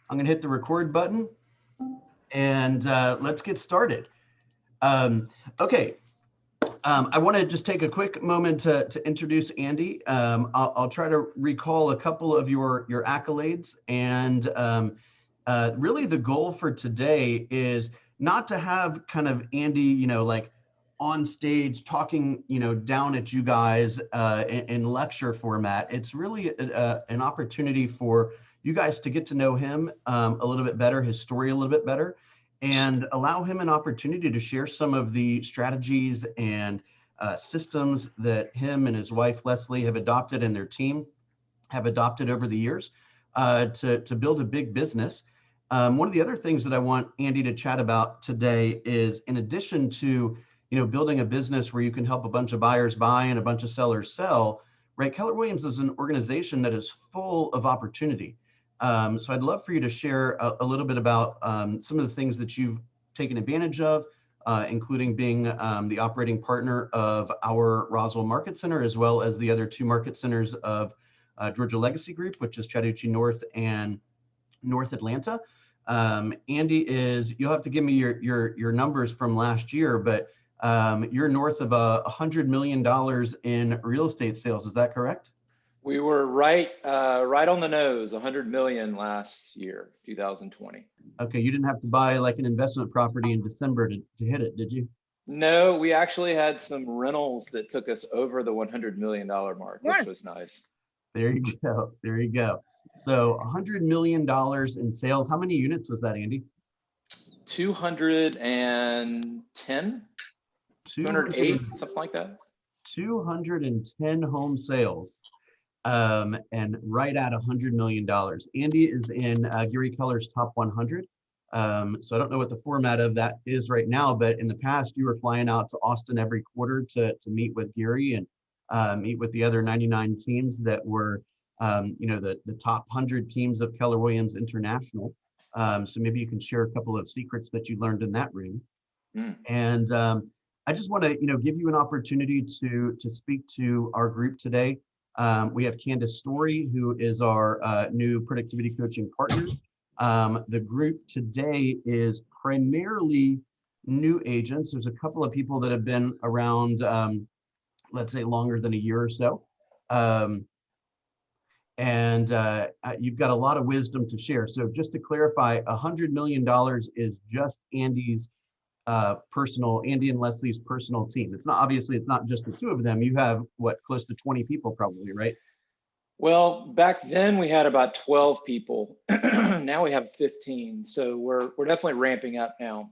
I'm going to hit the record button and let's get started. Um, okay, I want to just take a quick moment to introduce Andy. I'll try to recall a couple of your accolades, and really the goal for today is not to have kind of Andy, like on stage talking, down at you guys in lecture format. It's really an opportunity for you guys to get to know him a little bit better, his story a little bit better, and allow him an opportunity to share some of the strategies and systems that him and his wife Leslie have adopted and their team have adopted over the years to build a big business. One of the other things that I want Andy to chat about today is, in addition to building a business where you can help a bunch of buyers buy and a bunch of sellers sell, right? Keller Williams is an organization that is full of opportunity. So I'd love for you to share a little bit about some of the things that you've taken advantage of, including being the operating partner of our Roswell Market Center, as well as the other two market centers of Georgia Legacy Group, which is Chattahoochee North and North Atlanta. Andy you'll have to give me your numbers from last year, but you're north of $100 million in real estate sales. Is that correct? We were right on the nose, 100 million last year, 2020. Okay, you didn't have to buy like an investment property in December to hit it, did you? No, we actually had some rentals that took us over the $100 million mark, which was nice. There you go. There you go. So $100 million in sales. How many units was that, Andy? 210, 208, something like that. 210 home sales. And right at $100 million. Andy is in Gary Keller's top 100. So I don't know what the format of that is right now, but in the past you were flying out to Austin every quarter to meet with Gary and meet with the other 99 teams that were, the top 100 teams of Keller Williams International. So maybe you can share a couple of secrets that you learned in that room. And I just want to, give you an opportunity to speak to our group today. We have Candace Story, who is our new productivity coaching partner. The group today is primarily new agents. There's a couple of people that have been around, let's say, longer than a year or so. And you've got a lot of wisdom to share. So just to clarify, $100 million is just Andy's Andy and Leslie's personal team. It's not just the two of them. You have close to 20 people probably, right? Well, back then we had about 12 people. Now we have 15. So we're definitely ramping up now.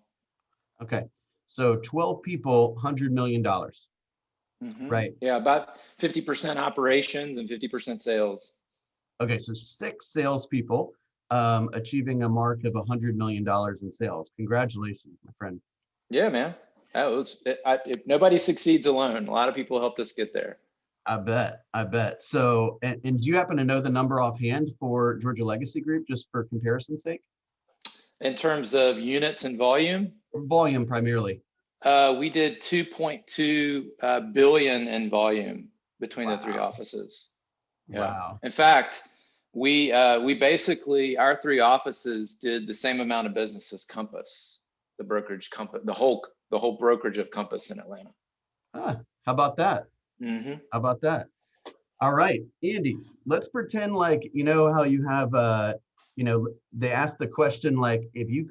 Okay. So 12 people, $100 million. Right. Yeah, about 50% operations and 50% sales. Okay, so 6 salespeople achieving a mark of $100 million in sales. Congratulations, my friend. Yeah, man. Nobody succeeds alone. A lot of people helped us get there. I bet. So, and do you happen to know the number offhand for Georgia Legacy Group, just for comparison's sake? In terms of units and volume? Volume primarily. We did 2.2 billion in volume between the 3 offices. Yeah. Wow. In fact, we basically, our 3 offices did the same amount of business as Compass, the brokerage Compass, the whole brokerage of Compass in Atlanta. How about that? How about that? All right, Andy, let's pretend like, how you have, they asked the question, like, if you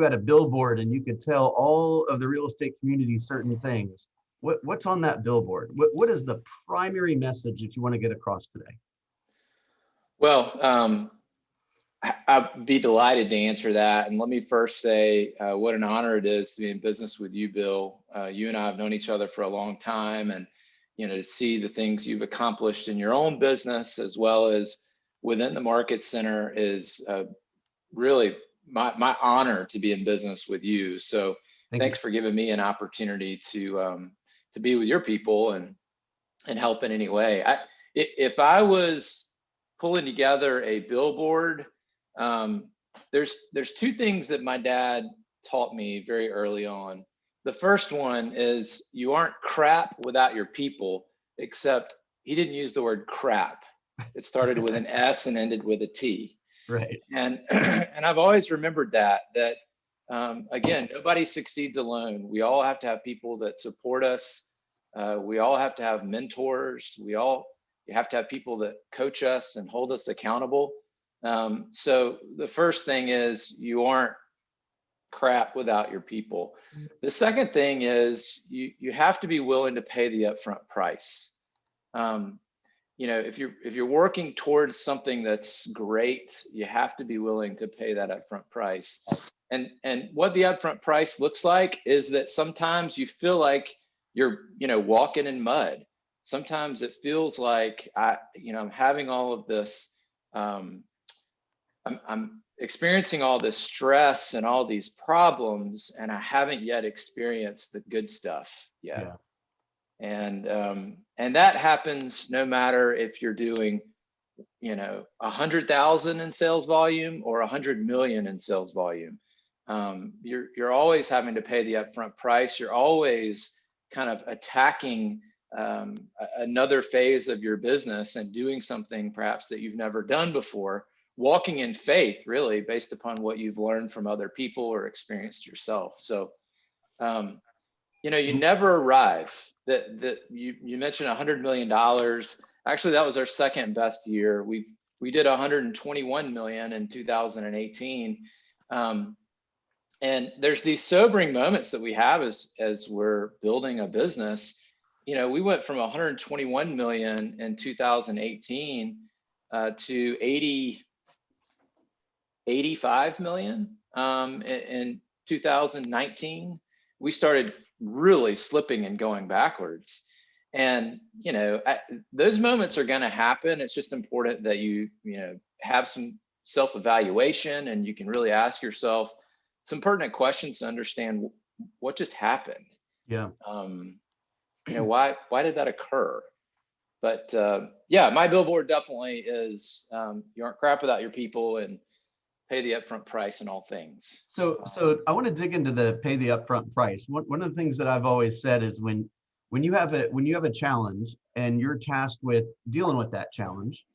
had a billboard and you could tell all of the real estate community certain things, what's on that billboard? What is the primary message that you want to get across today? Well, I'd be delighted to answer that. And let me first say what an honor it is to be in business with you, Bill. You and I have known each other for a long time, and to see the things you've accomplished in your own business as well as within the market center is really my honor to be in business with you. So thanks for giving me an opportunity to be with your people and help in any way. If I was pulling together a billboard, there's 2 things that my dad taught me very early on. The first one is you aren't crap without your people, except he didn't use the word crap. It started with an S and ended with a T. Right. And and I've always remembered that again, nobody succeeds alone. We all have to have people that support us. We all have to have mentors. You have to have people that coach us and hold us accountable. So the first thing is you aren't crap without your people. The second thing is you have to be willing to pay the upfront price. If you're working towards something that's great, you have to be willing to pay that upfront price. And what the upfront price looks like is that sometimes you feel like you're walking in mud. Sometimes it feels like I'm having all of this. I'm experiencing all this stress and all these problems, and I haven't yet experienced the good stuff yet. Yeah. And that happens no matter if you're doing 100,000 in sales volume or 100 million in sales volume. You're always having to pay the upfront price. You're always kind of attacking another phase of your business and doing something perhaps that you've never done before, walking in faith, really, based upon what you've learned from other people or experienced yourself. So you never arrive. That you mentioned $100 million. Actually, that was our second best year. We did 121 million in 2018. And there's these sobering moments that we have as we're building a business. We went from 121 million in 2018 to 85 million in 2019. We started really slipping and going backwards. And those moments are going to happen. It's just important that you have some self-evaluation, and you can really ask yourself some pertinent questions to understand what just happened. Yeah. Why did that occur? But yeah, my billboard definitely is you aren't crap without your people, and pay the upfront price in all things. So I want to dig into the pay the upfront price. One of the things that I've always said is when you have a challenge and you're tasked with dealing with that challenge,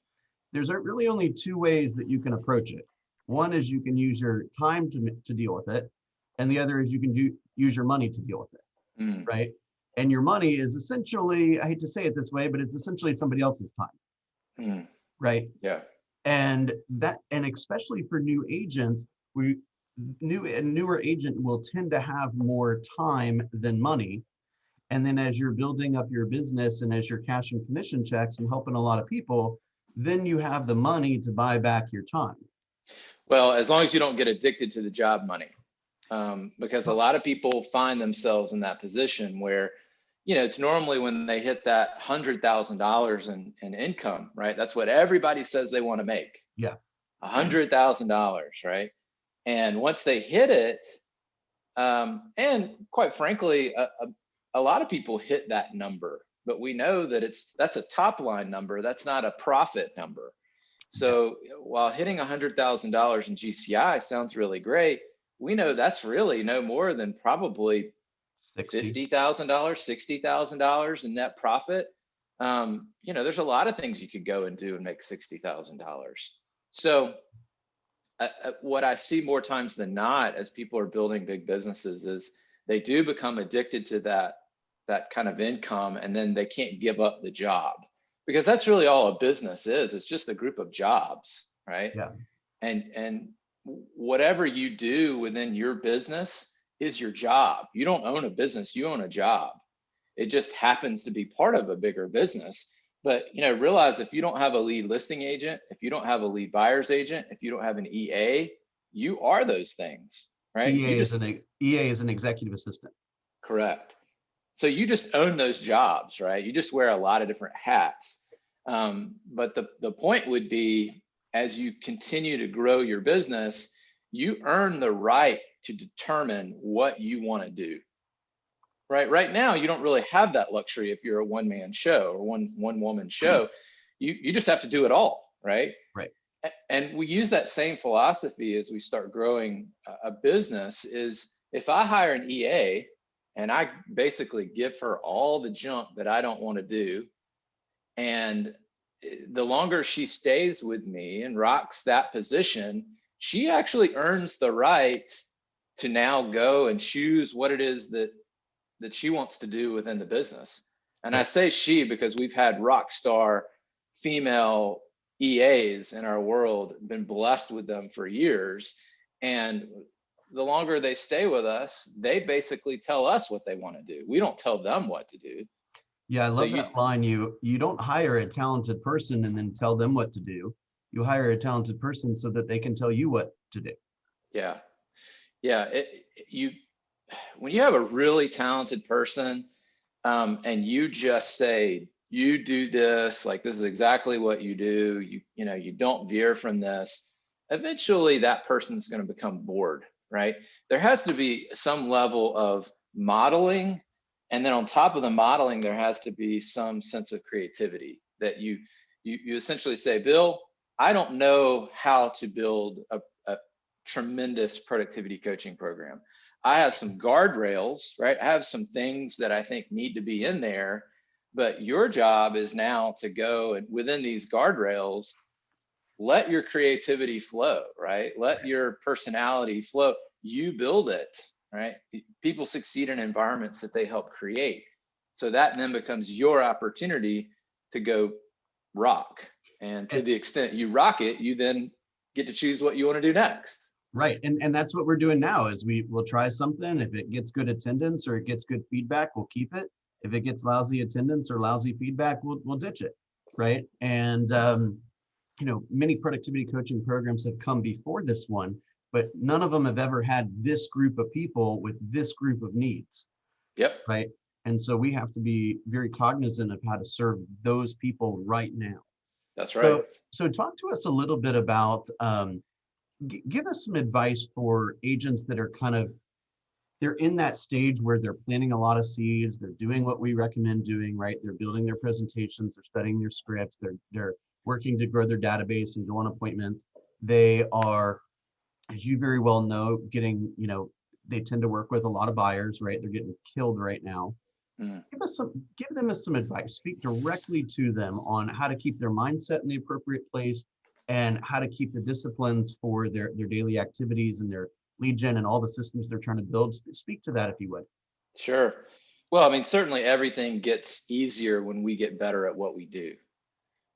there's really only two ways that you can approach it. One is you can use your time to deal with it, and the other is you can use your money to deal with it, right? And your money is essentially, I hate to say it this way, but it's essentially somebody else's time, right? Yeah. And especially for new agents, a newer agent will tend to have more time than money. And then as you're building up your business and as you're cashing commission checks and helping a lot of people, then you have the money to buy back your time. Well, as long as you don't get addicted to the job money, because a lot of people find themselves in that position where, it's normally when they hit that $100,000 in income, right? That's what everybody says they want to make. Yeah. $100,000, right? And once they hit it, and quite frankly, a lot of people hit that number, but we know that that's a top line number. That's not a profit number. So while hitting $100,000 in GCI sounds really great, we know that's really no more than probably $50,000, $60,000 in net profit. There's a lot of things you could go and do and make $60,000. So what I see more times than not as people are building big businesses is they do become addicted to that kind of income, and then they can't give up the job, because that's really all a business is. It's just a group of jobs, right? Yeah. And whatever you do within your business is your job. You don't own a business, you own a job. It just happens to be part of a bigger business. But realize if you don't have a lead listing agent, if you don't have a lead buyer's agent, if you don't have an EA, you are those things, right? EA is an executive assistant. Correct. So you just own those jobs, right? You just wear a lot of different hats. But the point would be, as you continue to grow your business, you earn the right to determine what you want to do. Right now, you don't really have that luxury if you're a one-man show or one woman show. You just have to do it all, right? Right. And we use that same philosophy as we start growing a business. Is if I hire an EA and I basically give her all the junk that I don't want to do, and the longer she stays with me and rocks that position, she actually earns the right to now go and choose what it is that she wants to do within the business. And I Right. say she because we've had rock star female EAs in our world, been blessed with them for years. And the longer they stay with us, they basically tell us what they want to do. We don't tell them what to do. Yeah, I So love you, that line. You don't hire a talented person and then tell them what to do. You hire a talented person so that they can tell you what to do. yeah, yeah. You, when you have a really talented person, and you just say, you do this, like this is exactly what you do. You know, you don't veer from this. Eventually, that person's going to become bored, right? There has to be some level of modeling, and then on top of the modeling, there has to be some sense of creativity that you essentially say, Bill, I don't know how to build a tremendous productivity coaching program. I have some guardrails, right? I have some things that I think need to be in there, but your job is now to go and within these guardrails, let your creativity flow, right? Let your personality flow. You build it, right? People succeed in environments that they help create. So that then becomes your opportunity to go rock. And to And, the extent you rock it, you then get to choose what you want to do next. right. And that's what we're doing now is we'll try something. If it gets good attendance or it gets good feedback, we'll keep it. If it gets lousy attendance or lousy feedback, we'll ditch it. Right. And you know, many productivity coaching programs have come before this one, but none of them have ever had this group of people with this group of needs. Yep, Right. And so we have to be very cognizant of how to serve those people right now. that's right. So talk to us a little bit about, give us some advice for agents that are kind of, they're in that stage where they're planting a lot of seeds, they're doing what we recommend doing, right? They're building their presentations, they're studying their scripts, they're working to grow their database and go on appointments. They are, as you very well know, getting, you know, they tend to work with a lot of buyers, right? They're getting killed right now. Mm. Give them some advice. Speak directly to them on how to keep their mindset in the appropriate place and how to keep the disciplines for their daily activities and their lead gen and all the systems they're trying to build. Speak to that if you would. Sure. Well, I mean, certainly everything gets easier when we get better at what we do,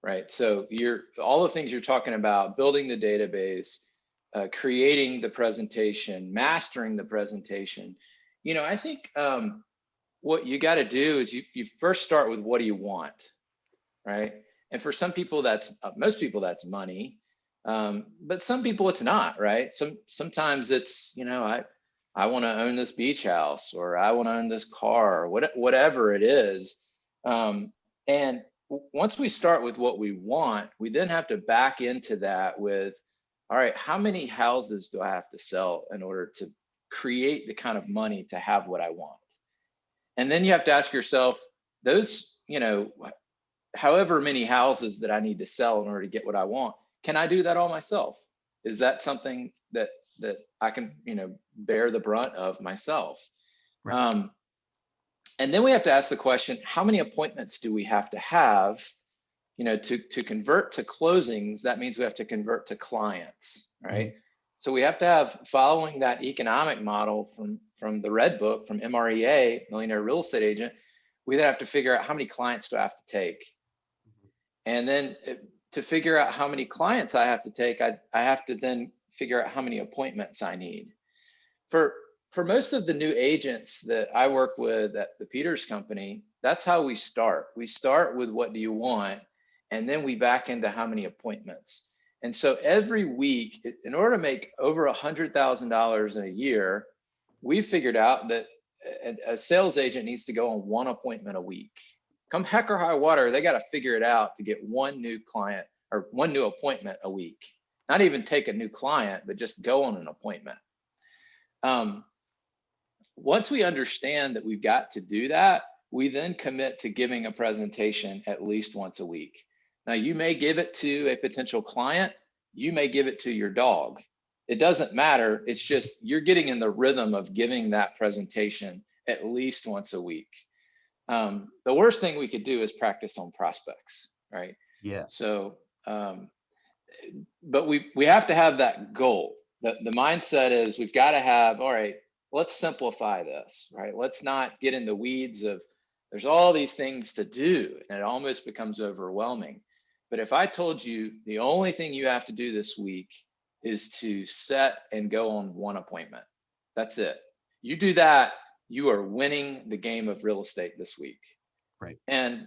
right? So you're all the things you're talking about, building the database, creating the presentation, mastering the presentation. You know, I think what you got to do is you first start with what do you want, right? And for some people, that's most people, that's money. But some people it's not, right? Sometimes it's, you know, I want to own this beach house or I want to own this car or whatever it is. And once we start with what we want, we then have to back into that with, all right, how many houses do I have to sell in order to create the kind of money to have what I want? And then you have to ask yourself, those, you know, however many houses that I need to sell in order to get what I want, can I do that all myself? Is that something that I can, you know, bear the brunt of myself? Right. And then we have to ask the question, how many appointments do we have to have, you know, to convert to closings? That means we have to convert to clients, right? Mm-hmm. So we have to have, following that economic model from the Red Book, from MREA, Millionaire Real Estate Agent, we then have to figure out how many clients do I have to take. And then to figure out how many clients I have to take, I have to then figure out how many appointments I need. For most of the new agents that I work with at the Peters Company, that's how we start. We start with what do you want, and then we back into how many appointments. And so every week, in order to make over $100,000 in a year, we figured out that a sales agent needs to go on one appointment a week. Come heck or high water, they got to figure it out to get one new client or one new appointment a week. Not even take a new client, but just go on an appointment. Once we understand that we've got to do that, we then commit to giving a presentation at least once a week. Now, you may give it to a potential client, you may give it to your dog. It doesn't matter. It's just you're getting in the rhythm of giving that presentation at least once a week. The worst thing we could do is practice on prospects, right? Yeah. So, but we have to have that goal. The mindset is we've got to have, all right, let's simplify this, right? Let's not get in the weeds of there's all these things to do and it almost becomes overwhelming. But if I told you the only thing you have to do this week is to set and go on one appointment, that's it. You do that, you are winning the game of real estate this week. Right. And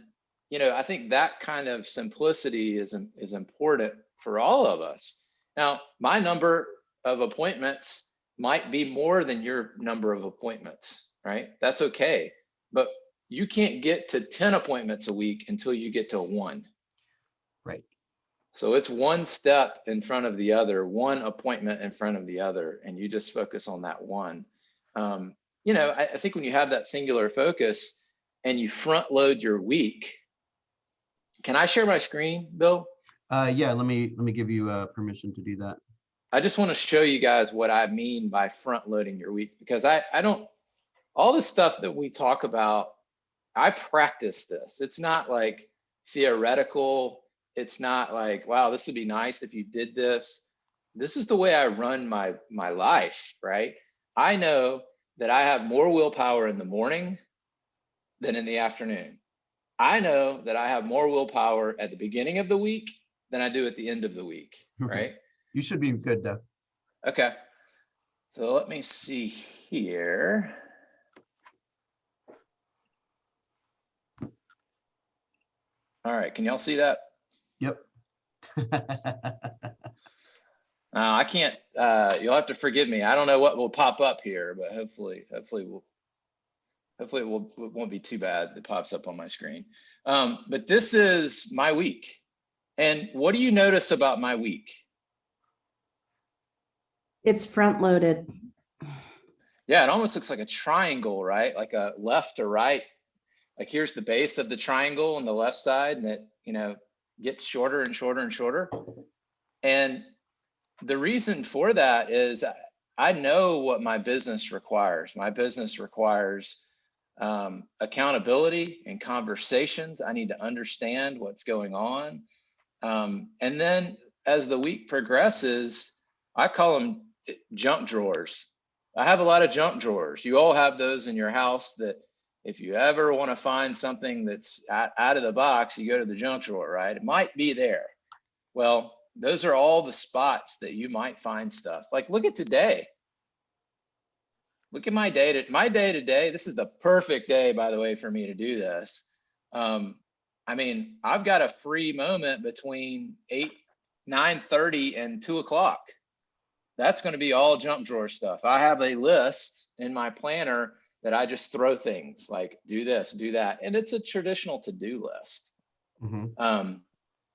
I think that kind of simplicity is important for all of us. Now, my number of appointments might be more than your number of appointments, right? That's okay. But you can't get to 10 appointments a week until you get to one. Right. So it's one step in front of the other, one appointment in front of the other, and you just focus on that one. I think when you have that singular focus and you front load your week. Can I share my screen, Bill? Yeah, let me give you permission to do that. I just want to show you guys what I mean by front loading your week, because I don't, all the stuff that we talk about, I practice this. It's not like theoretical. It's not like, wow, this would be nice if you did this. This is the way I run my life, right? I know that I have more willpower in the morning than in the afternoon. I know that I have more willpower at the beginning of the week than I do at the end of the week, right? You should be good though. Okay. So let me see here. All right, can y'all see that? Yep. I can't, you'll have to forgive me. I don't know what will pop up here, but hopefully it won't be too bad. It pops up on my screen. But this is my week. And what do you notice about my week? It's front loaded. Yeah, it almost looks like a triangle, right? Like a left to right. Like here's the base of the triangle on the left side, and it, gets shorter and shorter and shorter. And the reason for that is I know what my business requires. My business requires accountability and conversations. I need to understand what's going on. And then as the week progresses, I call them junk drawers. I have a lot of junk drawers. You all have those in your house that if you ever want to find something that's out of the box, you go to the junk drawer, right? It might be there. Well, those are all the spots that you might find stuff. Like look at today. Look at my day today. This is the perfect day, by the way, for me to do this. I've got a free moment between 9:30 and 2 o'clock. That's going to be all junk drawer stuff. I have a list in my planner that I just throw things like do this, do that. And it's a traditional to-do list. Mm-hmm.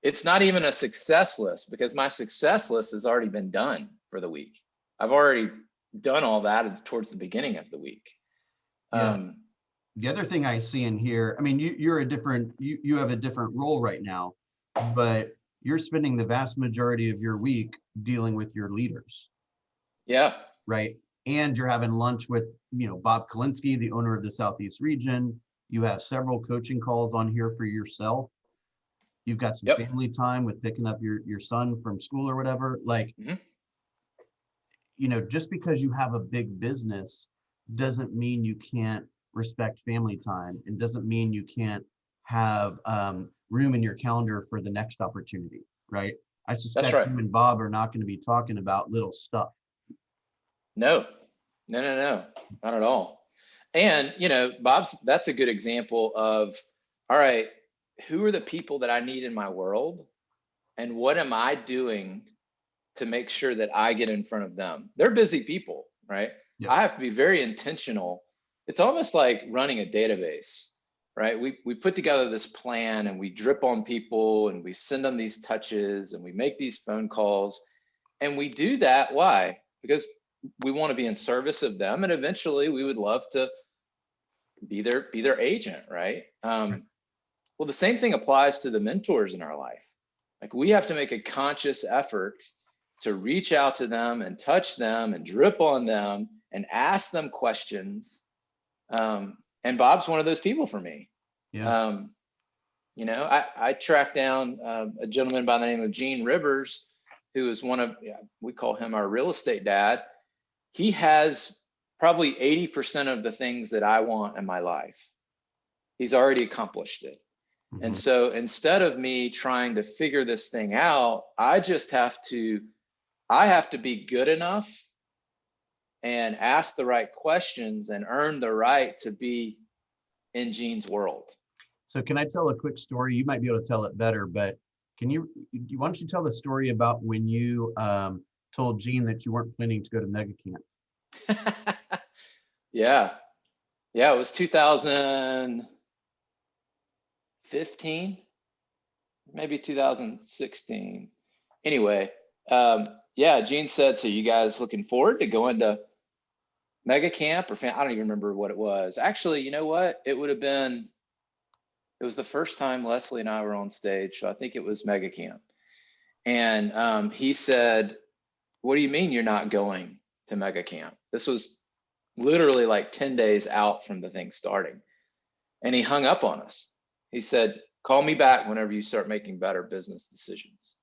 It's not even a success list because my success list has already been done for the week. I've already done all that towards the beginning of the week. Yeah. The other thing I see in here, you're you have a different role right now, but you're spending the vast majority of your week dealing with your leaders. Yeah. Right. And you're having lunch with, Bob Kalinsky, the owner of the Southeast region. You have several coaching calls on here for yourself. You've got some family time with picking up your son from school or whatever. Like, just because you have a big business doesn't mean you can't respect family time, and doesn't mean you can't have room in your calendar for the next opportunity, right? I suspect you and Bob are not going to be talking about little stuff. No, not at all. And, that's a good example of, all right, who are the people that I need in my world? And what am I doing to make sure that I get in front of them? They're busy people, right? Yep. I have to be very intentional. It's almost like running a database, right? We put together this plan and we drip on people and we send them these touches and we make these phone calls. And we do that. Why? Because we want to be in service of them. And eventually we would love to be their agent, right? Well, the same thing applies to the mentors in our life. Like we have to make a conscious effort to reach out to them and touch them and drip on them and ask them questions. And Bob's one of those people for me. Yeah. I tracked down a gentleman by the name of Gene Rivers, who is we call him our real estate dad. He has probably 80% of the things that I want in my life. He's already accomplished it. Mhm. And so instead of me trying to figure this thing out, I have to be good enough and ask the right questions and earn the right to be in Gene's world. So can I tell a quick story? You might be able to tell it better, but why don't you tell the story about when you told Gene that you weren't planning to go to Mega Camp? Yeah. Yeah, it was 2015, maybe 2016. Anyway, yeah, Gene said, so you guys looking forward to going to Mega Camp or I don't even remember what it was. Actually, you know what? It was the first time Leslie and I were on stage. So I think it was Mega Camp. And he said, what do you mean you're not going to Mega Camp? This was literally like 10 days out from the thing starting. And he hung up on us. He said, call me back whenever you start making better business decisions.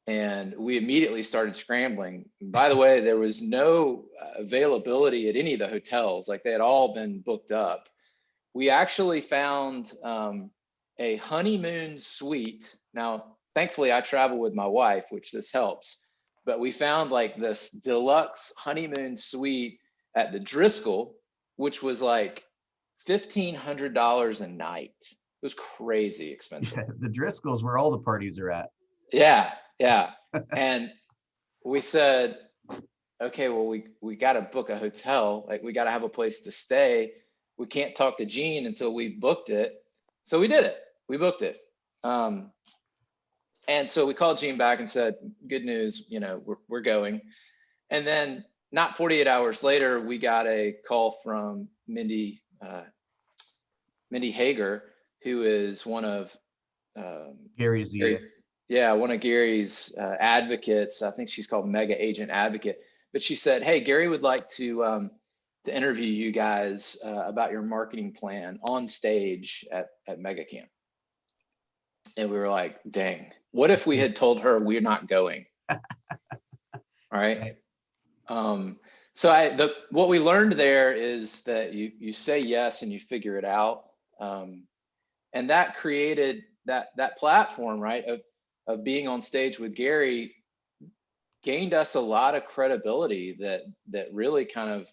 And we immediately started scrambling. By the way, there was no availability at any of the hotels. Like they had all been booked up. We actually found a honeymoon suite. Now, thankfully, I travel with my wife, which this helps. But we found like this deluxe honeymoon suite at the Driscoll, which was like $1,500 a night. It was crazy expensive. Yeah, the Driscolls, where all the parties are at. Yeah. And we said, okay, well, we got to book a hotel. Like we got to have a place to stay. We can't talk to Gene until we booked it. So we did it. We booked it. And so we called Gene back and said, good news, we're going. And then not 48 hours later, we got a call from Mindy Hager, who is one of Gary's one of Gary's advocates. I think she's called Mega Agent Advocate. But she said, hey, Gary would like to interview you guys about your marketing plan on stage at Mega Camp. And we were like, dang, what if we had told her we're not going? All right. So what we learned there is that you say yes and you figure it out. And that created that platform, right, of being on stage with Gary, gained us a lot of credibility that really kind of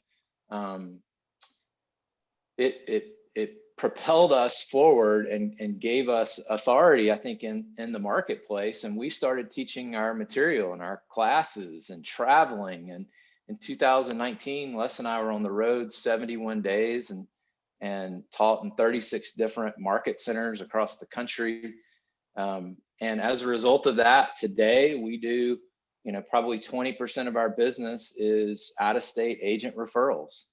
it propelled us forward and gave us authority, I think, in the marketplace. And we started teaching our material in our classes and traveling. And in 2019, Les and I were on the road 71 days and taught in 36 different market centers across the country. And as a result of that, today we do, probably 20% of our business is out-of-state agent referrals.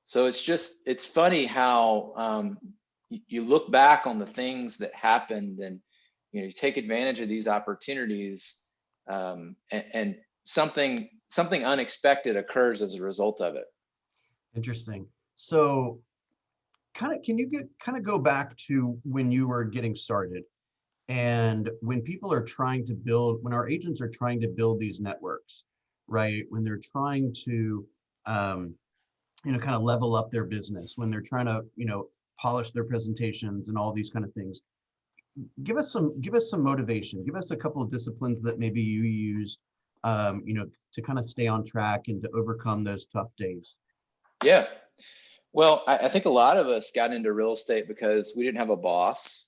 So it's funny how you look back on the things that happened and, you take advantage of these opportunities and something unexpected occurs as a result of it. Interesting. So can you go back to when you were getting started and when when our agents are trying to build these networks, right? When they're trying to, kind of level up their business, when they're trying to, polish their presentations and all these kind of things. Give us some motivation. Give us a couple of disciplines that maybe you use, to kind of stay on track and to overcome those tough days. Yeah. Well, I think a lot of us got into real estate because we didn't have a boss.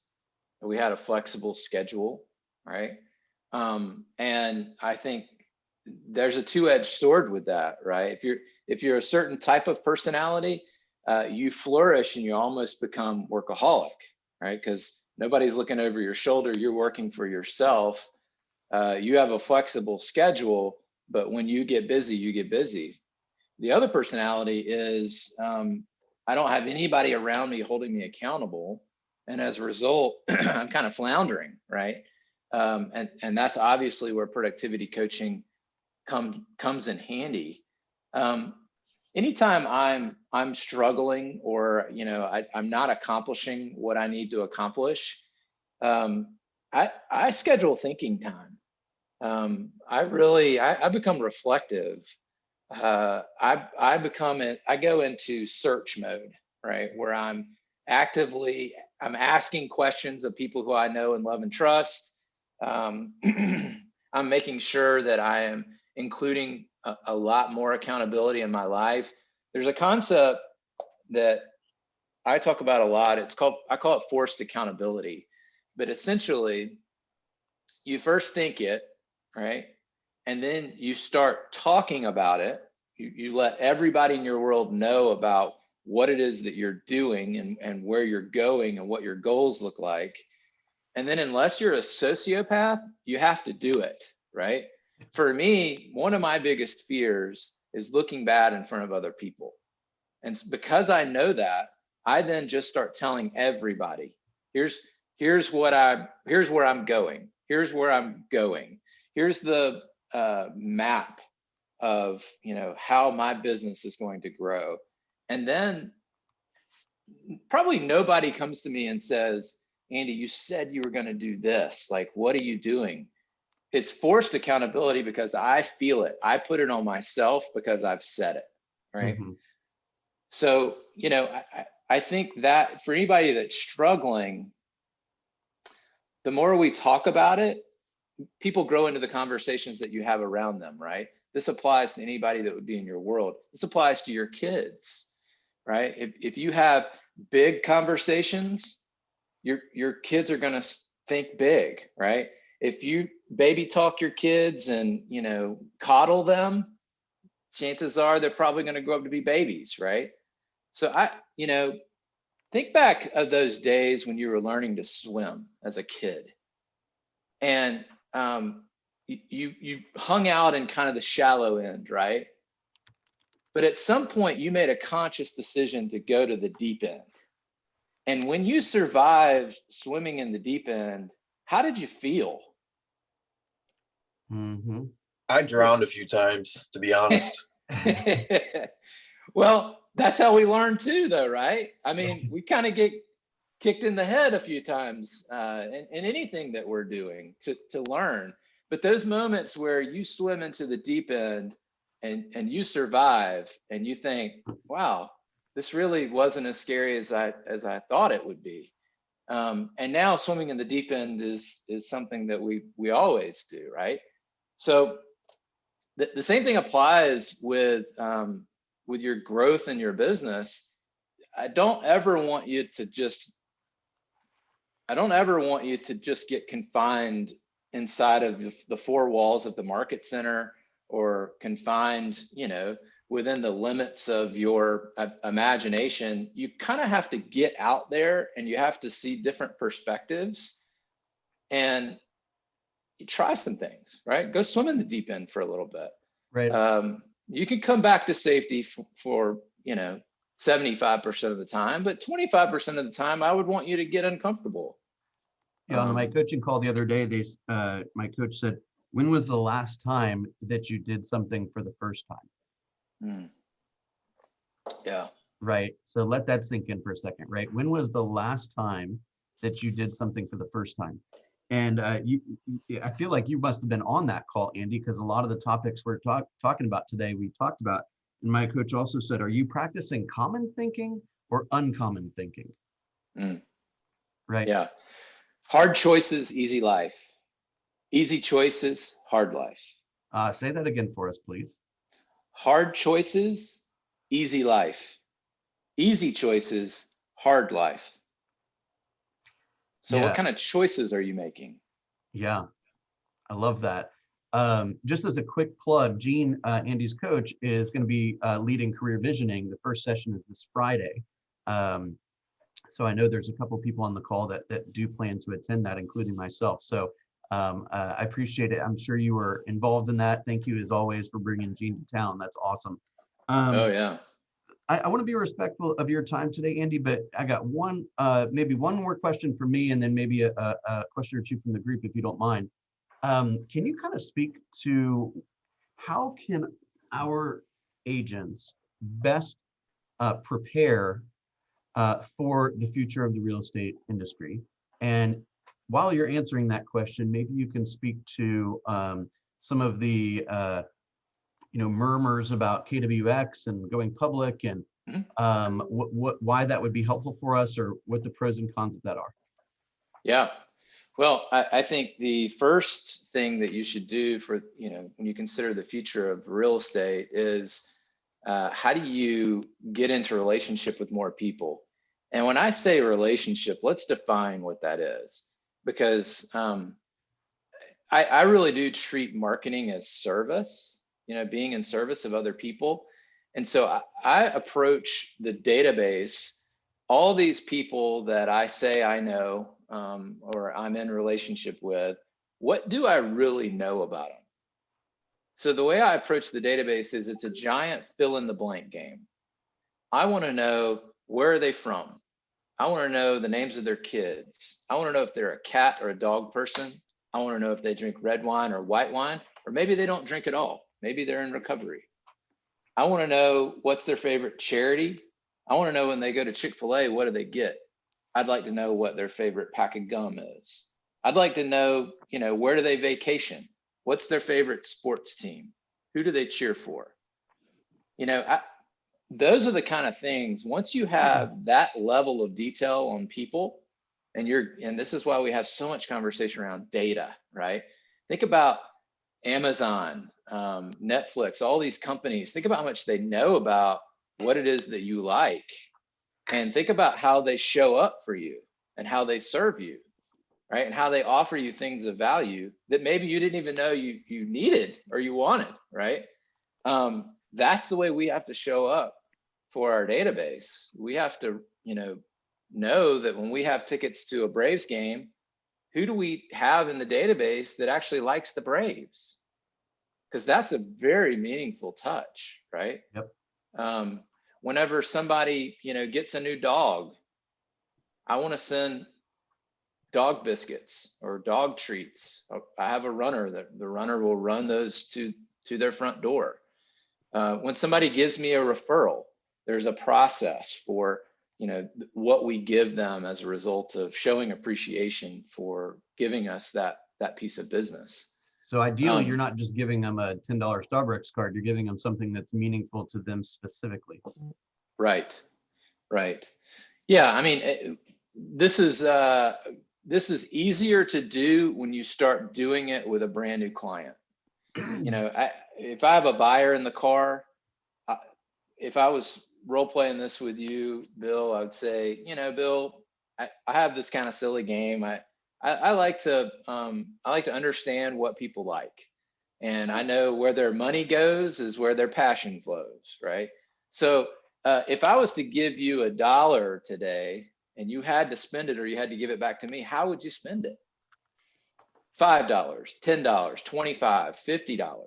We had a flexible schedule, right? And I think there's a two-edged sword with that, right? If you're a certain type of personality, you flourish and you almost become workaholic, right? Because nobody's looking over your shoulder. You're working for yourself. You have a flexible schedule, but when you get busy, you get busy. The other personality is I don't have anybody around me holding me accountable. And as a result, I'm kind of floundering, right? And that's obviously where productivity coaching comes in handy. anytime I'm struggling or, I'm not accomplishing what I need to accomplish, I schedule thinking time. I become reflective. I go into search mode, right? Where I'm asking questions of people who I know and love and trust. Um, I'm making sure that I am including a lot more accountability in my life. There's a concept that I talk about a lot. I call it forced accountability, but essentially you first think it, right? And then you start talking about it. You let everybody in your world know about what it is that you're doing and where you're going and what your goals look like. And then unless you're a sociopath, you have to do it, right? For me, one of my biggest fears is looking bad in front of other people. And because I know that, I then just start telling everybody, here's where I'm going. Here's where I'm going. Here's the map of how my business is going to grow. And then probably nobody comes to me and says, Andy, you said you were going to do this. Like, what are you doing? It's forced accountability because I feel it. I put it on myself because I've said it, right? Mm-hmm. So, I think that for anybody that's struggling, the more we talk about it, people grow into the conversations that you have around them, right? This applies to anybody that would be in your world. This applies to your kids, right? If you have big conversations, your kids are going to think big, right? If you baby talk your kids and, coddle them, chances are they're probably going to grow up to be babies, right? So think back of those days when you were learning to swim as a kid, and you hung out in kind of the shallow end, right? But at some point, you made a conscious decision to go to the deep end. And when you survived swimming in the deep end, how did you feel? Mm-hmm. I drowned a few times, to be honest. Well, that's how we learn too, though, right? I mean, we kind of get kicked in the head a few times in anything that we're doing to learn. But those moments where you swim into the deep end and you survive and you think, wow, this really wasn't as scary as I thought it would be. And now swimming in the deep end is something that we always do, right? So the same thing applies with your growth in your business. I don't ever want you to just get confined inside of the four walls of the market center, or confined, within the limits of your imagination. You kind of have to get out there and you have to see different perspectives and you try some things, right? Go swim in the deep end for a little bit. Right. You can come back to safety for 75% of the time, but 25% of the time, I would want you to get uncomfortable. Yeah, on my coaching call the other day, my coach said, when was the last time that you did something for the first time? Yeah. Right. So let that sink in for a second, right? When was the last time that you did something for the first time? And I feel like you must have been on that call, Andy, because a lot of the topics we're talking about today, we talked about. And my coach also said, are you practicing common thinking or uncommon thinking? Right. Yeah. Hard choices, easy life. Easy choices, hard life. Say that again for us, please. Hard choices, easy life. Easy choices, hard life. So what kind of choices are you making? Yeah, I love that. Just as a quick plug, Gene, Andy's coach, is going to be leading career visioning. The first session is this Friday. So I know there's a couple people on the call that do plan to attend that, including myself. So I appreciate it. I'm sure you were involved in that. Thank you, as always, for bringing Gene to town. That's awesome. Oh, yeah. I want to be respectful of your time today, Andy, but I got maybe one more question for me, and then maybe a question or two from the group, if you don't mind. Can you kind of speak to how can our agents best prepare for the future of the real estate industry? And while you're answering that question, maybe you can speak to some of the murmurs about KWX and going public, and why that would be helpful for us, or what the pros and cons of that are. Yeah. Well, I think the first thing that you should do for, when you consider the future of real estate is how do you get into relationship with more people? And when I say relationship, let's define what that is, because I really do treat marketing as service, being in service of other people. And so I approach the database, all these people that I say I know, or I'm in relationship with, what do I really know about them? So the way I approach the database is it's a giant fill in the blank game. I want to know, where are they from? I want to know the names of their kids. I want to know if they're a cat or a dog person. I want to know if they drink red wine or white wine, or maybe they don't drink at all. Maybe they're in recovery. I want to know what's their favorite charity. I want to know when they go to Chick-fil-A, what do they get? I'd like to know what their favorite pack of gum is. I'd like to know, where do they vacation? What's their favorite sports team? Who do they cheer for? Those are the kind of things, once you have that level of detail on people, and this is why we have so much conversation around data, right? Think about Amazon, Netflix, all these companies. Think about how much they know about what it is that you like, and think about how they show up for you and how they serve you, right? And how they offer you things of value that maybe you didn't even know you needed or you wanted, right? That's the way we have to show up for our database. We have to, know that when we have tickets to a Braves game, who do we have in the database that actually likes the Braves? Because that's a very meaningful touch, right? Yep. Whenever somebody, gets a new dog, I want to send dog biscuits or dog treats. I have a runner that the runner will run those to their front door. When somebody gives me a referral, there's a process for, what we give them as a result of showing appreciation for giving us that piece of business. So ideally, you're not just giving them a $10 Starbucks card, you're giving them something that's meaningful to them specifically. Right. Yeah, I mean, this is easier to do when you start doing it with a brand new client. If I have a buyer in the car, if I was role playing this with you, Bill, I would say, Bill, I have this kind of silly game. I like to understand what people like, and I know where their money goes is where their passion flows, right? So if I was to give you $1 today and you had to spend it or you had to give it back to me, how would you spend it? $5, $10, $25, $50,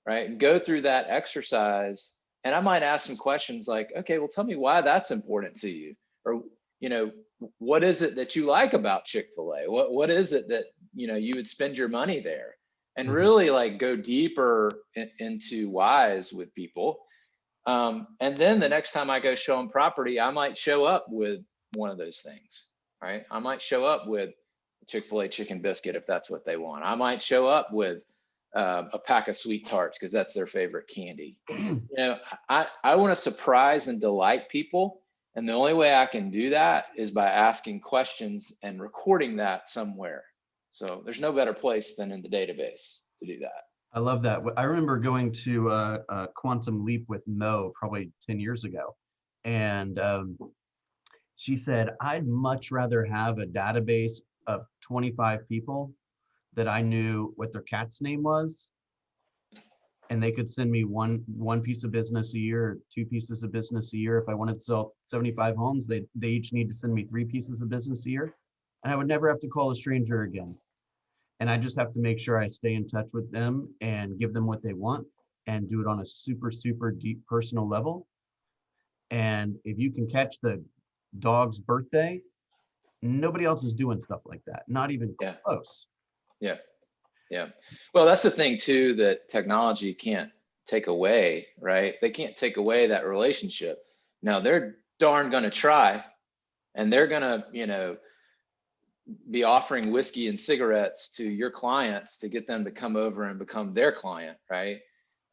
right? And go through that exercise. And I might ask some questions like, okay, well, tell me why that's important to you. Or, what is it that you like about Chick-fil-A? What is it that, you would spend your money there? And really like go deeper into whys with people. And then the next time I go show them property, I might show up with one of those things, right? I might show up with Chick-fil-A chicken biscuit if that's what they want. I might show up with a pack of sweet tarts because that's their favorite candy. I want to surprise and delight people. And the only way I can do that is by asking questions and recording that somewhere. So there's no better place than in the database to do that. I love that. I remember going to a Quantum Leap with Mo probably 10 years ago. And she said, I'd much rather have a database of 25 people that I knew what their cat's name was, and they could send me one piece of business a year, or 2 pieces of business a year. If I wanted to sell 75 homes, they each need to send me 3 pieces of business a year, and I would never have to call a stranger again. And I just have to make sure I stay in touch with them and give them what they want and do it on a super, super deep personal level. And if you can catch the dog's birthday, nobody else is doing stuff like that, not even close. Yeah. Well, that's the thing too that technology can't take away, right? They can't take away that relationship. Now they're darn gonna try, and they're gonna, be offering whiskey and cigarettes to your clients to get them to come over and become their client, right?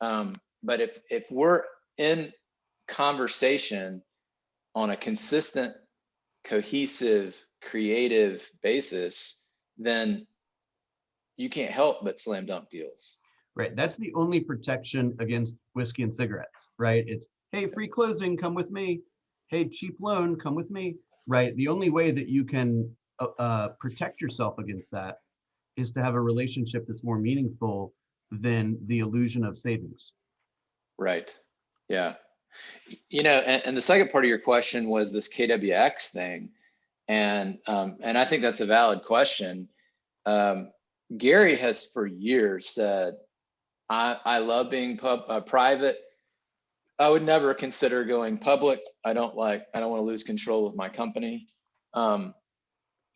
But if we're in conversation on a consistent, cohesive, creative basis, then you can't help but slam dunk deals. Right. That's the only protection against whiskey and cigarettes, right? It's, hey, free closing, come with me. Hey, cheap loan, come with me, right? The only way that you can protect yourself against that is to have a relationship that's more meaningful than the illusion of savings. Right. Yeah. And the second part of your question was this KWX thing. And I think that's a valid question. Gary has for years said, I love being private. I would never consider going public. I don't want to lose control of my company.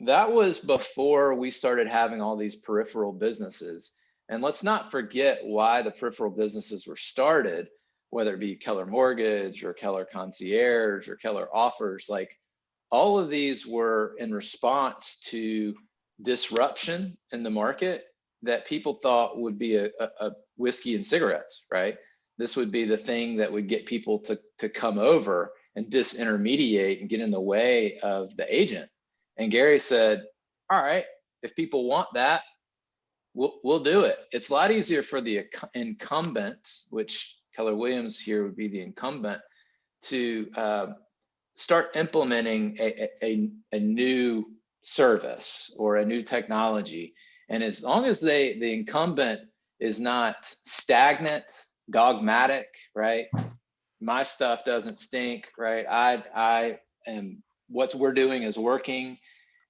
That was before we started having all these peripheral businesses. And let's not forget why the peripheral businesses were started, whether it be Keller Mortgage or Keller Concierge or Keller Offers. Like, all of these were in response to disruption in the market that people thought would be a whiskey and cigarettes, right? This would be the thing that would get people to come over and disintermediate and get in the way of the agent. And Gary said, all right, if people want that, we'll do it. It's a lot easier for the incumbent, which Keller Williams here would be the incumbent, to start implementing a new service or a new technology. And as long as the incumbent is not stagnant, dogmatic, right? My stuff doesn't stink, right? I am, what we're doing is working.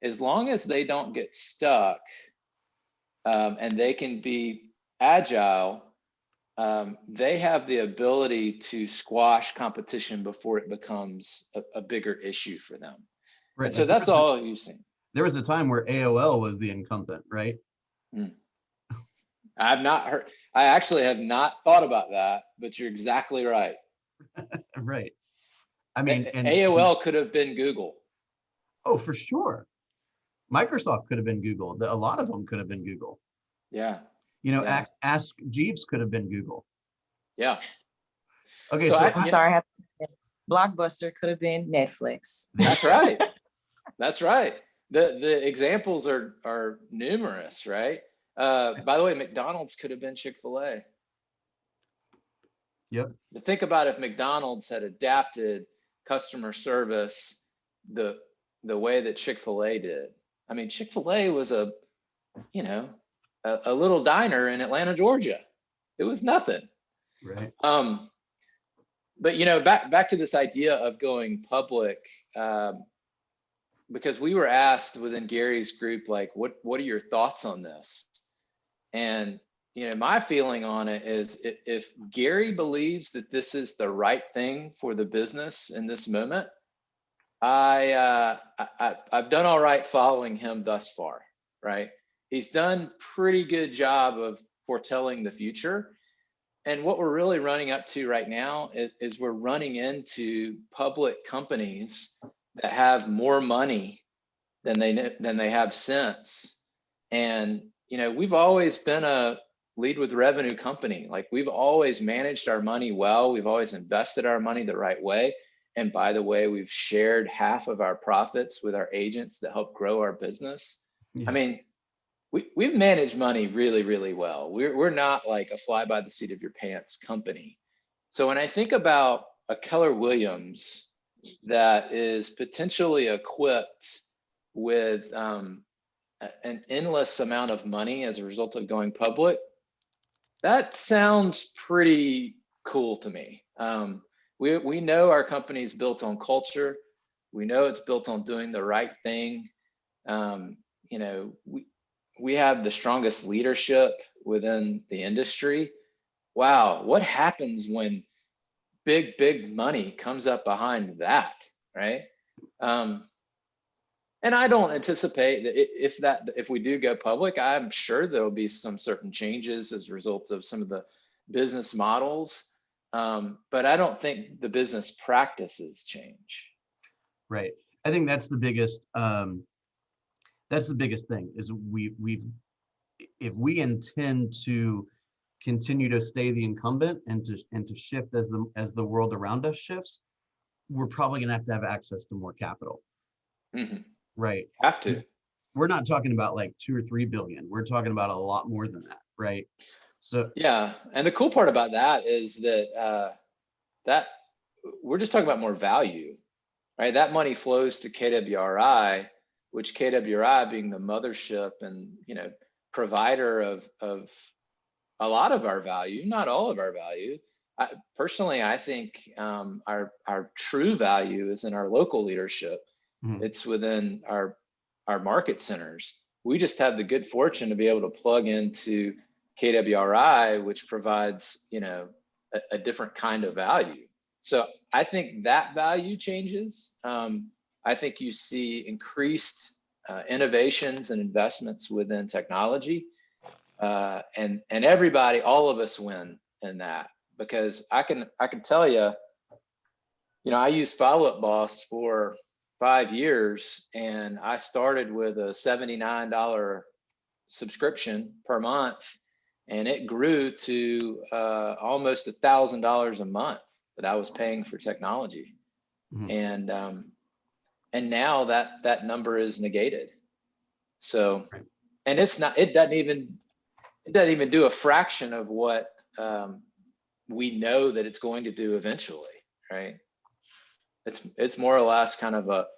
As long as they don't get stuck and they can be agile, they have the ability to squash competition before it becomes a bigger issue for them. Right. And so that's all you've seen. There was a time where AOL was the incumbent, right? I've not heard, I actually have not thought about that, but you're exactly right. Right. I mean, and AOL could have been Google. Oh, for sure. Microsoft could have been Google. A lot of them could have been Google. Yeah. Yeah. Ask Jeeves could have been Google. Yeah. Okay, so I'm sorry. Blockbuster could have been Netflix. That's right. That's right. The examples are numerous, right? By the way, McDonald's could have been Chick-fil-A. Yep. But think about if McDonald's had adapted customer service the way that Chick-fil-A did. I mean, Chick-fil-A was a little diner in Atlanta, Georgia. It was nothing. Right. But back to this idea of going public, because we were asked within Gary's group, like, what are your thoughts on this? And my feeling on it is, if Gary believes that this is the right thing for the business in this moment, I've done all right following him thus far, right? He's done pretty good job of foretelling the future. And what we're really running up to right now is we're running into public companies that have more money than they have since. And we've always been a lead with revenue company. Like, we've always managed our money well. We've always invested our money the right way. And by the way, we've shared half of our profits with our agents that help grow our business. Yeah. I mean, we've managed money really, really well. We're not like a fly by the seat of your pants company. So when I think about a Keller Williams that is potentially equipped with an endless amount of money as a result of going public, that sounds pretty cool to me. We know our company is built on culture. We know it's built on doing the right thing. We have the strongest leadership within the industry. Wow, what happens when big money comes up behind that, right? And I don't anticipate that if we do go public, I'm sure there'll be some certain changes as a result of some of the business models, but I don't think the business practices change. Right. I think that's the biggest thing is if we intend to continue to stay the incumbent and to shift as the world around us shifts, we're probably going to have access to more capital. Mhm. Right. Have to. We're not talking about like 2 or 3 billion. We're talking about a lot more than that. Right. So Yeah. And the cool part about that is that that we're just talking about more value, right? That money flows to KWRI, which KWRI being the mothership and, provider of a lot of our value, not all of our value. Personally, I think our true value is in our local leadership. Mhm. It's within our market centers. We just have the good fortune to be able to plug into KWRI, which provides a different kind of value. So I think that value changes. I think you see increased innovations and investments within technology. And everybody, all of us win in that, because I can tell you, I used Follow Up Boss for 5 years, and I started with a $79 subscription per month, and it grew to almost $1,000 a month that I was paying for technology. Mhm. And now that number is negated. So, Right. and it doesn't even do a fraction of what we know that it's going to do eventually, right? It's more or less kind of a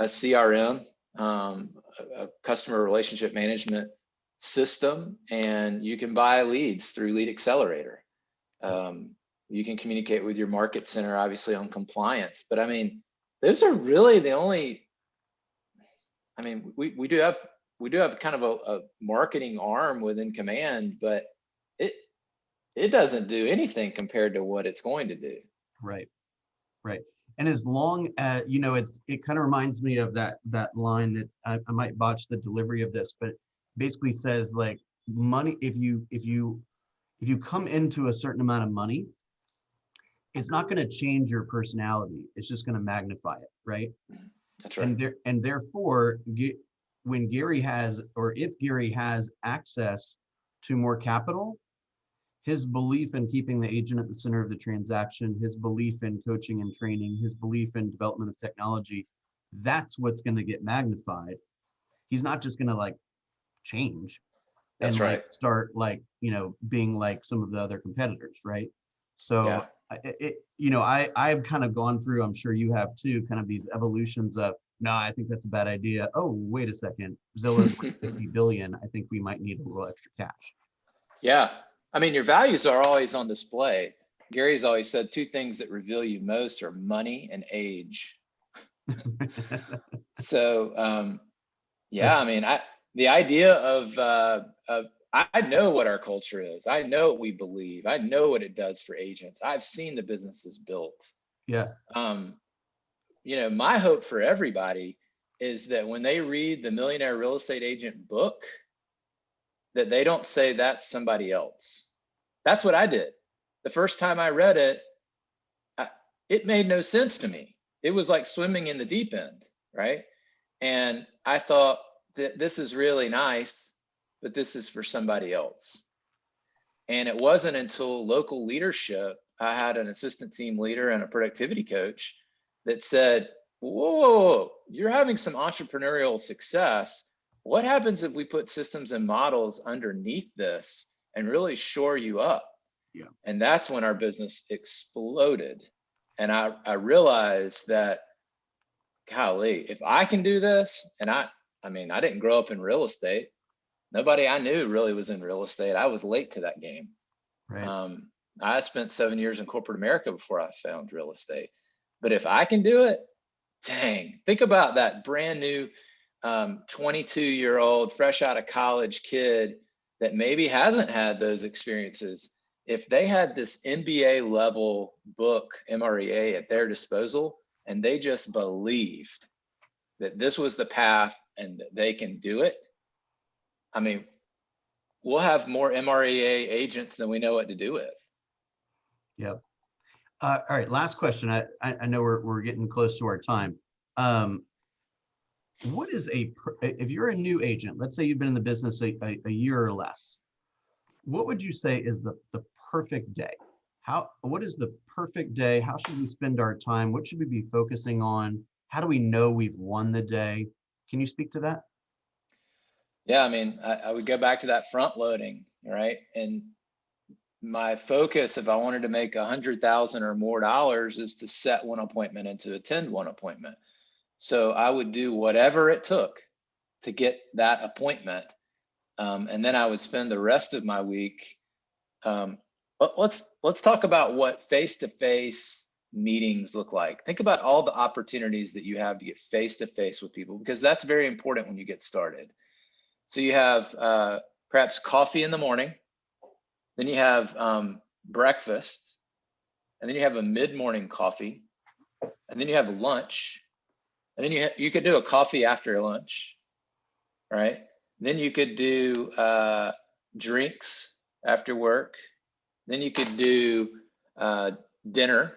CRM, a customer relationship management system, and you can buy leads through Lead Accelerator. You can communicate with your market center, obviously, on compliance. But I mean, those are really the only. I mean, we do have kind of a marketing arm within Command, but it doesn't do anything compared to what it's going to do. Right. Right. And as long as, it kind of reminds me of that line that I might botch the delivery of this, but basically says like money, if you come into a certain amount of money, it's not going to change your personality. It's just going to magnify it. Right. That's right. And therefore, when Gary has, or if Gary has access to more capital, his belief in keeping the agent at the center of the transaction, his belief in coaching and training, his belief in development of technology, that's what's going to get magnified. He's not just going to like change That's and right. like start like, being like some of the other competitors, right? So Yeah. I've kind of gone through, I'm sure you have too, kind of these evolutions of, no, I think that's a bad idea. Oh, wait a second. Zillow's worth 50 billion. I think we might need a little extra cash. Yeah. I mean, your values are always on display. Gary's always said 2 things that reveal you most are money and age. So, yeah, I mean, the idea of I know what our culture is. I know what we believe. I know what it does for agents. I've seen the businesses built. Yeah. My hope for everybody is that when they read the Millionaire Real Estate Agent book, that they don't say that's somebody else. That's what I did. The first time I read it, it made no sense to me. It was like swimming in the deep end, right? And I thought that this is really nice, but this is for somebody else. And it wasn't until local leadership, I had an assistant team leader and a productivity coach that said, whoa, you're having some entrepreneurial success. What happens if we put systems and models underneath this and really shore you up? Yeah. And that's when our business exploded. And I realized that, golly, if I can do this, and I mean, I didn't grow up in real estate. Nobody I knew really was in real estate. I was late to that game. Right. I spent 7 years in corporate America before I found real estate. But if I can do it, dang, think about that brand new 22-year-old, fresh out of college kid that maybe hasn't had those experiences. If they had this MBA level book, MREA, at their disposal, and they just believed that this was the path and that they can do it, I mean, we'll have more MREA agents than we know what to do with. Yep. All right, last question. I know we're getting close to our time. What is if you're a new agent, let's say you've been in the business a year or less, what would you say is the perfect day? What is the perfect day? How should we spend our time? What should we be focusing on? How do we know we've won the day? Can you speak to that? Yeah, I mean, I would go back to that front loading, right? And my focus, if I wanted to make 100,000 or more dollars, is to set one appointment and to attend one appointment. So I would do whatever it took to get that appointment. And then I would spend the rest of my week. Let's talk about what face-to-face meetings look like. Think about all the opportunities that you have to get face-to-face with people, because that's very important when you get started. So you have perhaps coffee in the morning, then you have breakfast, and then you have a mid-morning coffee, and then you have lunch, and then you could do a coffee after lunch, right? Then you could do drinks after work. Then you could do dinner.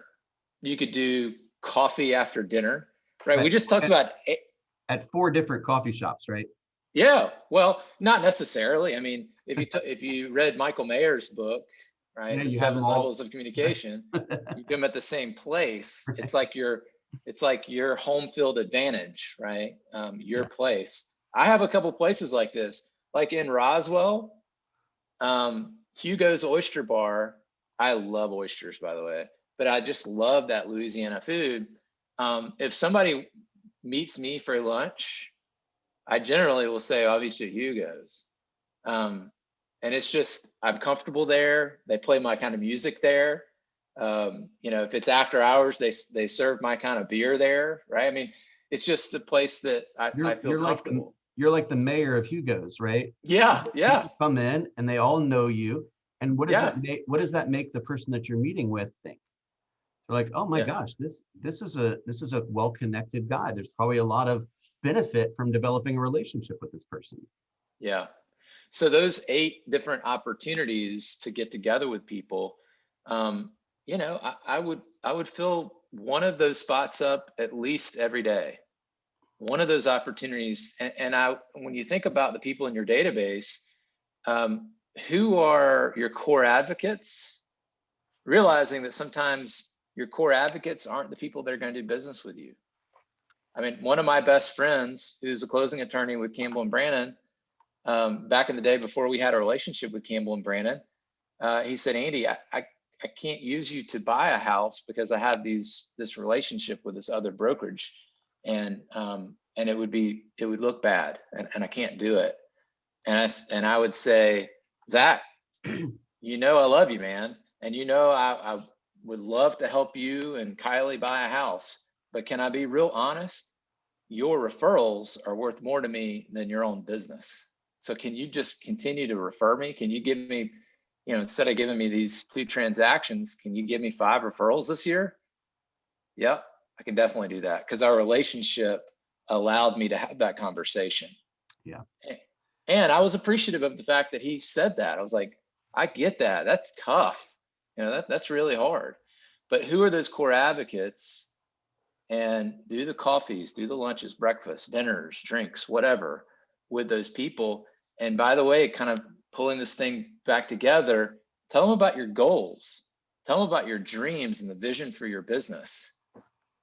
You could do coffee after dinner, right? We just talked about at 4 different coffee shops, right? Yeah, well, not necessarily. I mean, if you read Michael Mayer's book, right, Yeah, The you have 7 them all. Levels of Communication, you do them at the same place. Right. It's like your home field advantage, right? Your Yeah. place. I have a couple places like this, like in Roswell, Hugo's Oyster Bar. I love oysters, by the way, but I just love that Louisiana food. If somebody meets me for lunch, I generally will say, obviously, Hugo's. And it's just, I'm comfortable there. They play my kind of music there. If it's after hours, they serve my kind of beer there, right? I mean, it's just the place that I feel comfortable. You're like the mayor of Hugo's, right? Yeah, yeah. People come in and they all know you. And what does that make the person that you're meeting with think? They're like, oh my gosh, this is a well-connected guy. There's probably a lot of benefit from developing a relationship with this person. Yeah. So those 8 different opportunities to get together with people, I would fill one of those spots up at least every day. One of those opportunities, and when you think about the people in your database, who are your core advocates, realizing that sometimes your core advocates aren't the people that are going to do business with you. I mean, one of my best friends, who's a closing attorney with Campbell and Brannan, back in the day before we had a relationship with Campbell and Brannan, he said, Andy, I can't use you to buy a house because I have this relationship with this other brokerage, and it would look bad, and I can't do it. And I would say, Zach, I love you, man, and I would love to help you and Kylie buy a house, but can I be real honest? Your referrals are worth more to me than your own business. So can you just continue to refer me? Can you give me, instead of giving me these 2 transactions, can you give me 5 referrals this year? Yep, I can definitely do that, because our relationship allowed me to have that conversation. Yeah. And I was appreciative of the fact that he said that. I was like, I get that. That's tough. That's really hard. But who are those core advocates? And do the coffees, do the lunches, breakfast, dinners, drinks, whatever, with those people. And by the way, kind of pulling this thing back together, tell them about your goals. Tell them about your dreams and the vision for your business,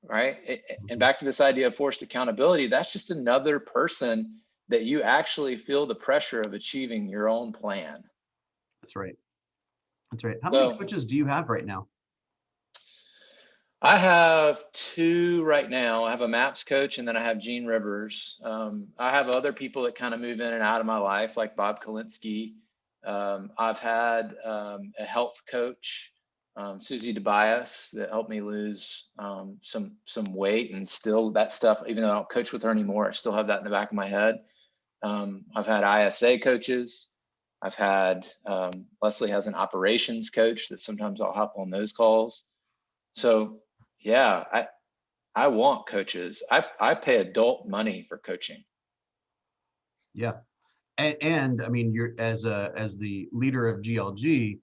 right? And back to this idea of forced accountability, that's just another person that you actually feel the pressure of achieving your own plan. That's right. That's right. How many coaches do you have right now? I have 2 right now. I have a MAPS coach, and then I have Gene Rivers. I have other people that kind of move in and out of my life, like Bob Kalinsky. I've had a health coach, Susie DeBias, that helped me lose some weight, and still that stuff, even though I don't coach with her anymore, I still have that in the back of my head. I've had ISA coaches. I've had Leslie has an operations coach that sometimes I'll hop on those calls. So yeah, I want coaches. I pay adult money for coaching. Yeah. And I mean, you're as the leader of GLG,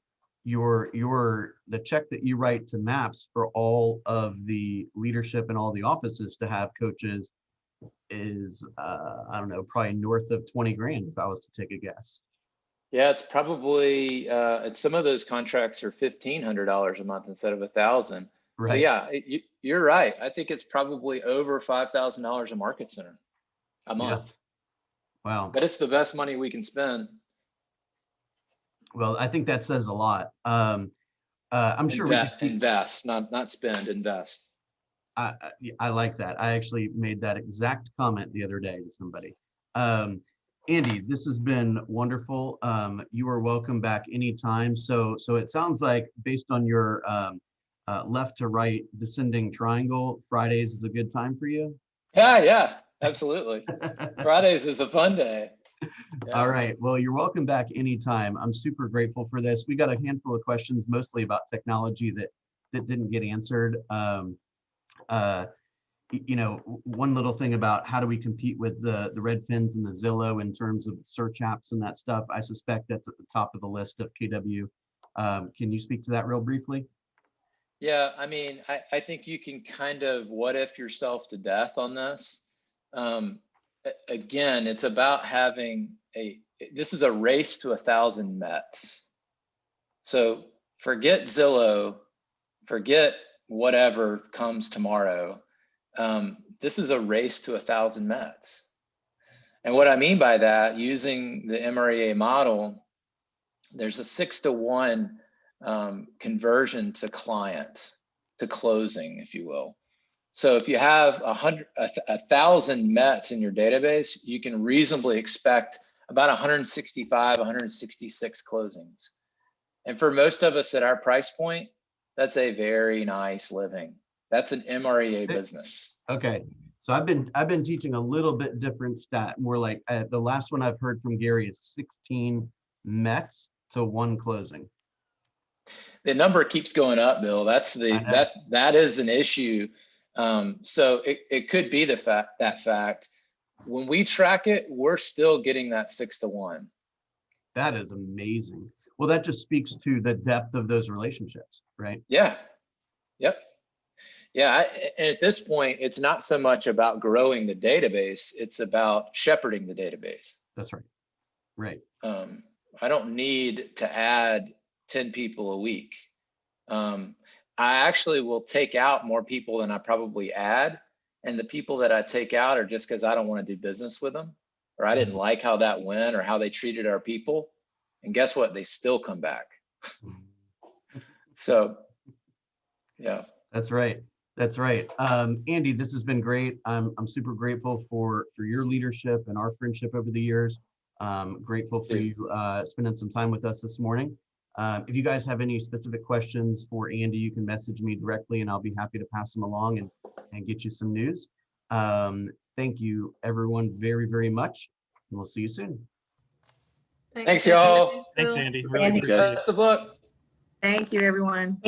the check that you write to MAPS for all of the leadership and all the offices to have coaches is I don't know, probably north of 20 grand if I was to take a guess. Yeah, it's probably some of those contracts are $1,500 a month instead of $1,000. But Right. yeah, you're right. I think it's probably over $5,000 a market center a month. Wow. But it's the best money we can spend. Well, I think that says a lot. I'm sure we could keep, Invest, not spend, invest. I like that. I actually made that exact comment the other day to somebody. Andy, this has been wonderful. You are welcome back anytime. So it sounds like based on your left to right descending triangle, Fridays is a good time for you. Yeah, absolutely. Fridays is a fun day. Yeah. All right. Well, you're welcome back anytime. I'm super grateful for this. We got a handful of questions, mostly about technology that didn't get answered. You know, one little thing about how do we compete with the Redfins and the Zillow in terms of search apps and that stuff. I suspect that's at the top of the list of KW. Can you speak to that real briefly? Yeah, I mean, I think you can kind of what if yourself to death on this. Again, it's about having this is a race to 1,000 Mets. So forget Zillow, forget whatever comes tomorrow. This is a race to 1,000 Mets. And what I mean by that, using the MREA model, there's a 6-to-1 conversion to client, to closing, if you will. So if you have 1,000 Mets in your database, you can reasonably expect about 165, 166 closings. And for most of us at our price point, that's a very nice living. That's an MREA business. Okay. So I've been teaching a little bit different stat, more like the last one I've heard from Gary is 16 Mets to 1 closing. The number keeps going up, Bill. That's that is an issue. So it could be that fact. When we track it, we're still getting that 6-to-1. That is amazing. Well, that just speaks to the depth of those relationships, right? Yeah. Yep. Yeah. And at this point, it's not so much about growing the database; it's about shepherding the database. That's right. Right. I don't need to add 10 people a week. I actually will take out more people than I probably add. And the people that I take out are just because I don't want to do business with them, or I didn't like how that went or how they treated our people. And guess what? They still come back. So, yeah. That's right. That's right. Andy, this has been great. I'm super grateful for your leadership and our friendship over the years. Grateful for you spending some time with us this morning. If you guys have any specific questions for Andy, you can message me directly and I'll be happy to pass them along and get you some news. Thank you everyone very, very much. And we'll see you soon. Thanks, y'all. Thanks, Andy. Really Andy. appreciate it. Best of luck. Thank you, everyone.